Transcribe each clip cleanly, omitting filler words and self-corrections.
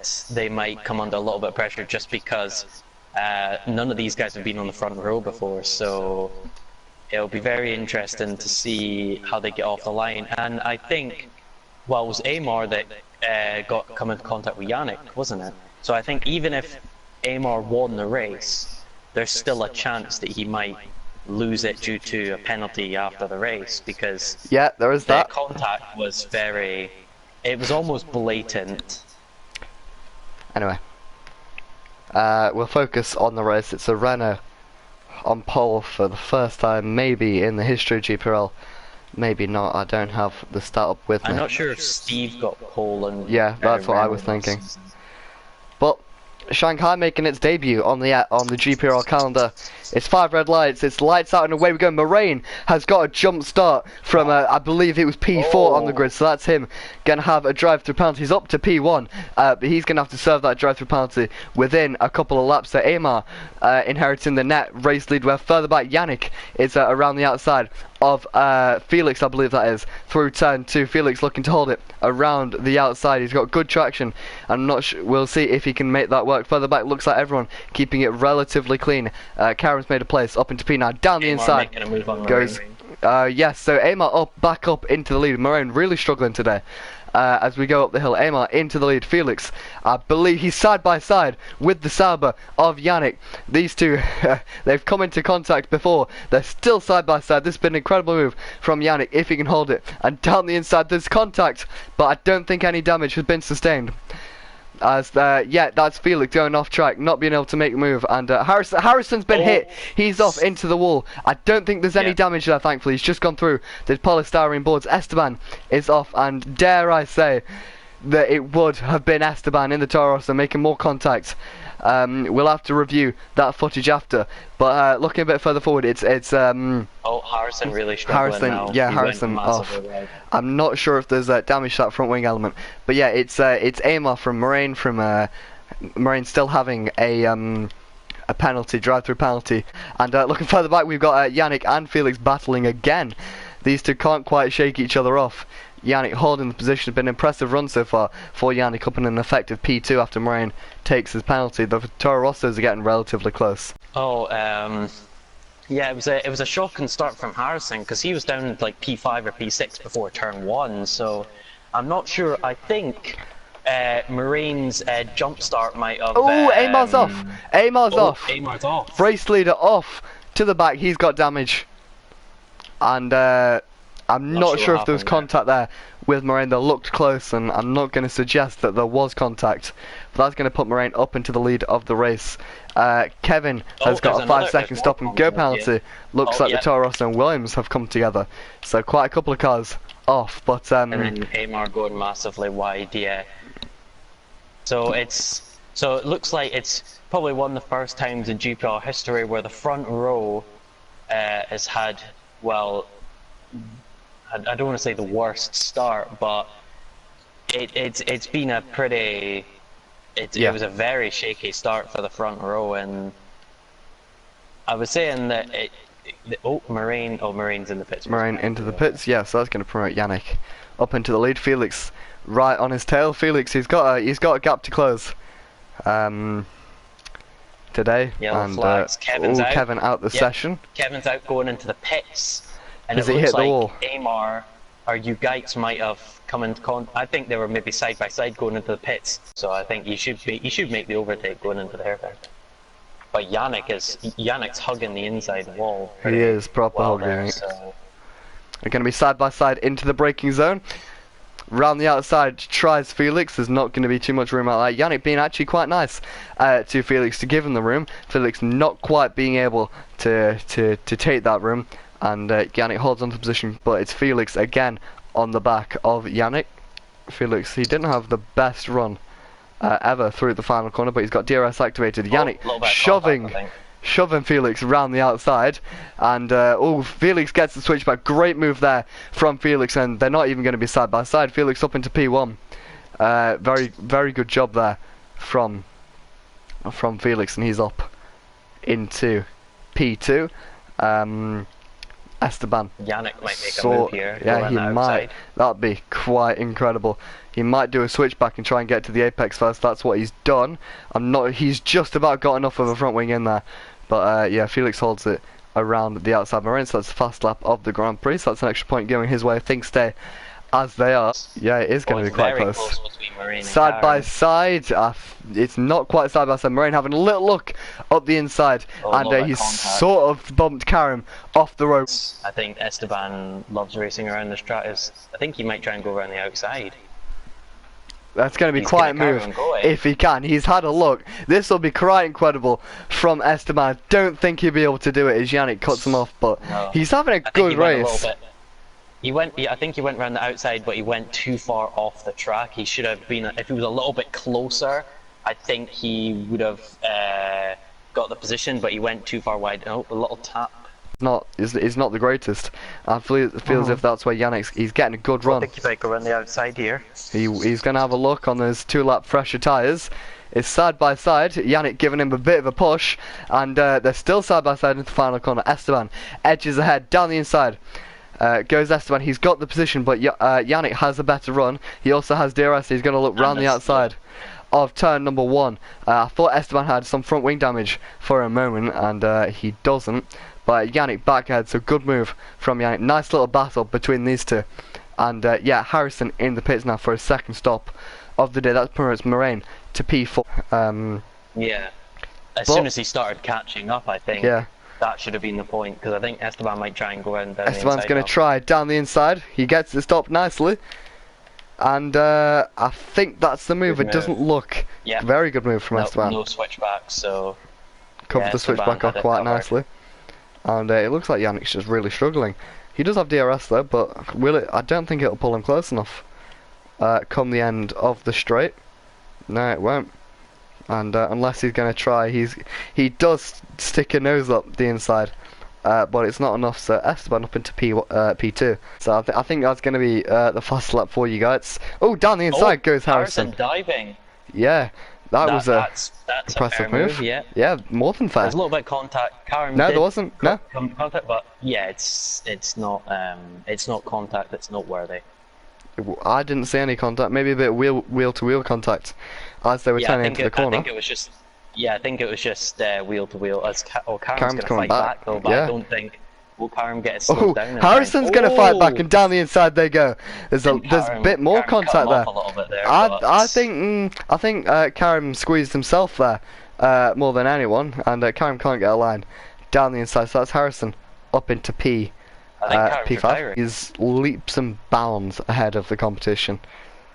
that they might come under a little bit of pressure just because none of these guys have been on the front row before, so it'll be very interesting to see how they get off the line. And I think, well, it was Amar that come into contact with Yannick, wasn't it? So I think even if Amar won the race, there's still a chance that he might lose it due to a penalty after the race, because there is that contact was it was almost blatant. Anyway, we'll focus on the race. It's a Renault on pole for the first time maybe in the history of GPRL. Maybe not, I don't have the stat up with me. I'm not sure if Steve got pole and yeah, that's what I was thinking. But Shanghai making its debut on the GPRL calendar. It's 5 red lights, it's lights out and away we go. Moraine has got a jump start from I believe it was P4 on the grid, so that's him gonna have a drive through penalty. He's up to P1, but he's gonna have to serve that drive through penalty within a couple of laps. So Amar inheriting the net race lead, where further back Yannick is around the outside of Felix, I believe that is, through turn 2. Felix looking to hold it around the outside. He's got good traction. I'm not sure, we'll see if he can make that work. Further back, looks like everyone keeping it relatively clean. Karen's made a place up into P9, down the inside goes yes, so Amar back up into the lead. Moraine really struggling today. As we go up the hill, Amar into the lead. Felix, I believe he's side by side with the Sauber of Yannick. These two, they've come into contact before. They're still side by side. This has been an incredible move from Yannick, if he can hold it. And down the inside, there's contact, but I don't think any damage has been sustained. As yeah, that's Felix going off track, not being able to make a move, and Harrison's been hit. He's off into the wall. I don't think there's any damage there, thankfully. He's just gone through the polystyrene boards. Esteban is off, and dare I say that it would have been Esteban in the Toro Rosso making more contact. We'll have to review that footage after, but looking a bit further forward, it's Harrison really struggling now. Yeah, Harrison off. I'm not sure if there's damage to that front wing element, but yeah, it's Amar from Moraine, Moraine still having a penalty, drive-through penalty, and looking further back, we've got Yannick and Felix battling again. These two can't quite shake each other off. Yannick holding the position. Has been an impressive run so far for Yannick, up in an effective P2 after Moraine takes his penalty. The Toro Rossos are getting relatively close. Yeah, it was a shocking start from Harrison, because he was down like P5 or P6 before turn 1, so I'm not sure. I think Moraine's jump start might have... Amar's off! Amar's off! Amar's off! Race leader off to the back, he's got damage. And I'm not sure if there was contact there with Moraine. They looked close, and I'm not going to suggest that there was contact. But that's going to put Moraine up into the lead of the race. Kevin has got a 5-second stop and go penalty. Looks like the Toro Rosso and Williams have come together. So quite a couple of cars off, but and then Amar going massively wide, yeah. So it looks like it's probably one of the first times in GPRL history where the front row has had, well, I don't want to say the worst start, but it's been a pretty... It was a very shaky start for the front row, and I was saying that Moraine's in the pits. Moraine into the pits, yeah, so that's going to promote Yannick up into the lead. Felix right on his tail. Felix, he's got a gap to close today. Yellow flags. Kevin out the session. Kevin's out going into the pits, and Has it he looks hit the like wall? Amar or you guys might have come into I think they were maybe side by side going into the pits, so I think he should make the overtake going into the hairpin. But Yannick's hugging the inside wall. He is proper hugging. So. They're going to be side by side into the braking zone. Round the outside tries Felix. There's not going to be too much room out there. Yannick being actually quite nice to Felix to give him the room. Felix not quite being able to take that room, and Yannick holds on to the position, but it's Felix again on the back of Yannick. Felix, he didn't have the best run ever through the final corner, but he's got DRS activated. Yannick shoving Felix around the outside, and Felix gets the switchback. Great move there from Felix, and they're not even going to be side by side. Felix up into P1. Very good job there from Felix, and he's up into P2. Esteban. Yannick might make a move here. Go Yeah, around he the might. outside. That'd be quite incredible. He might do a switchback and try and get to the apex first. That's what he's done. He's just about got enough of a front wing in there. But yeah, Felix holds it around the outside Moraine, so that's the fast lap of the Grand Prix. So that's an extra point going his way if things stay as they are. Yeah, it is going to be quite close. Side by side, it's not quite side by side. Moraine having a little look up the inside, and he's sort of bumped Karim off the rope. I think Esteban loves racing around the Stratus. I think he might try and go around the outside. That's going to be quite a move if he can. He's had a look. This will be quite incredible from Esteban. I don't think he'll be able to do it as Yannick cuts him off, but he's having a good race. I think he went around the outside, but he went too far off the track. He should have been, if he was a little bit closer, I think he would have got the position, but he went too far wide. Oh, a little tap. It's not the greatest. I feel as if that's where he's getting a good run. I think he might go around the outside here. He's going to have a look on those 2-lap fresher tyres. It's side by side. Yannick giving him a bit of a push, and they're still side by side into the final corner. Esteban edges ahead down the inside. Goes Esteban. He's got the position, but Yannick has a better run. He also has DRS. He's going to look round the outside of turn number 1. I thought Esteban had some front wing damage for a moment, and he doesn't. But Yannick back ahead, so good move from Yannick. Nice little battle between these two. And yeah, Harrison in the pits now for his second stop of the day. That promotes Moraine to P4. Yeah. As soon as he started catching up, I think that should have been the point, because I think Esteban might try and go around down Esteban's the inside. going to try down the inside. He gets the stop nicely. And I think that's the move. It doesn't look very good move from Esteban. No switchback, so covered the switchback off quite nicely. And it looks like Yannick's just really struggling. He does have DRS though, but I don't think it'll pull him close enough come the end of the straight. No, it won't. And unless he's going to try, he does stick a nose up the inside, but it's not enough. So Esteban up into P2. So I think that's going to be the fast lap for you guys. Oh, down the inside goes Harrison. Diving. Yeah. That's impressive move. Yeah, more than fair. There's a little bit of contact. Karim there wasn't. No contact, but yeah, it's not contact that's noteworthy. I didn't see any contact. Maybe a bit wheel to wheel contact as they were turning into the corner. I think it was just wheel to wheel. Karim's gonna fight back though, but I don't think. Will Karim get it slowed down? Harrison's going to fight back, and down the inside they go. There's a bit more contact there. I think Karim squeezed himself there more than anyone, and Karim can't get a line down the inside. So that's Harrison up into P5. He's leaps and bounds ahead of the competition.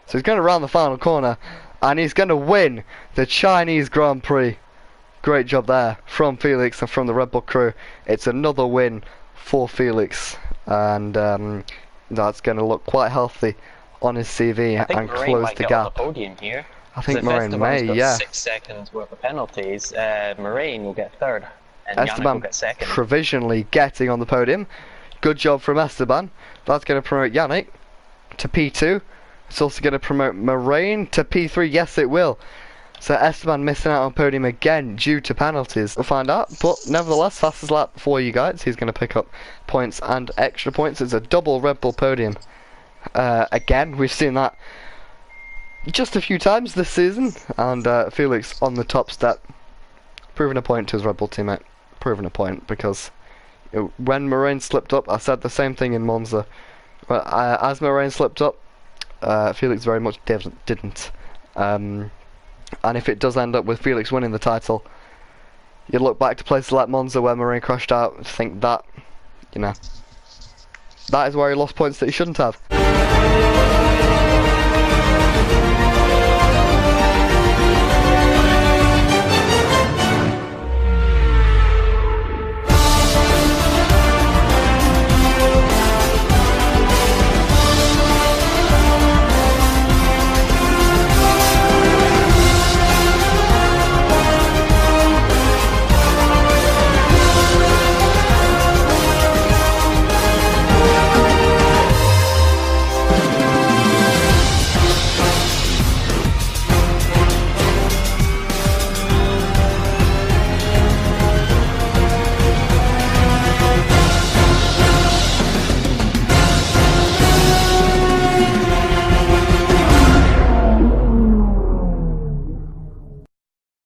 So he's going to round the final corner, and he's going to win the Chinese Grand Prix. Great job there from Felix and from the Red Bull crew. It's another win for Felix, and that's going to look quite healthy on his CV and close the gap. Podium here. I think Moraine may, 6 seconds worth of penalties. Moraine will get third, and Esteban Yannick will get second. Provisionally getting on the podium. Good job from Esteban. That's going to promote Yannick to P2. It's also going to promote Moraine to P3. Yes, it will. So Esteban missing out on podium again due to penalties. We'll find out, but nevertheless, fastest lap for you guys. He's going to pick up points and extra points. It's a double Red Bull podium. Again, we've seen that just a few times this season, and Felix on the top step, proving a point to his Red Bull teammate. Proving a point, because when Moraine slipped up, I said the same thing in Monza. As Moraine slipped up, Felix very much didn't. And if it does end up with Felix winning the title, you look back to places like Monza where Moraine crashed out and think that, that is where he lost points that he shouldn't have.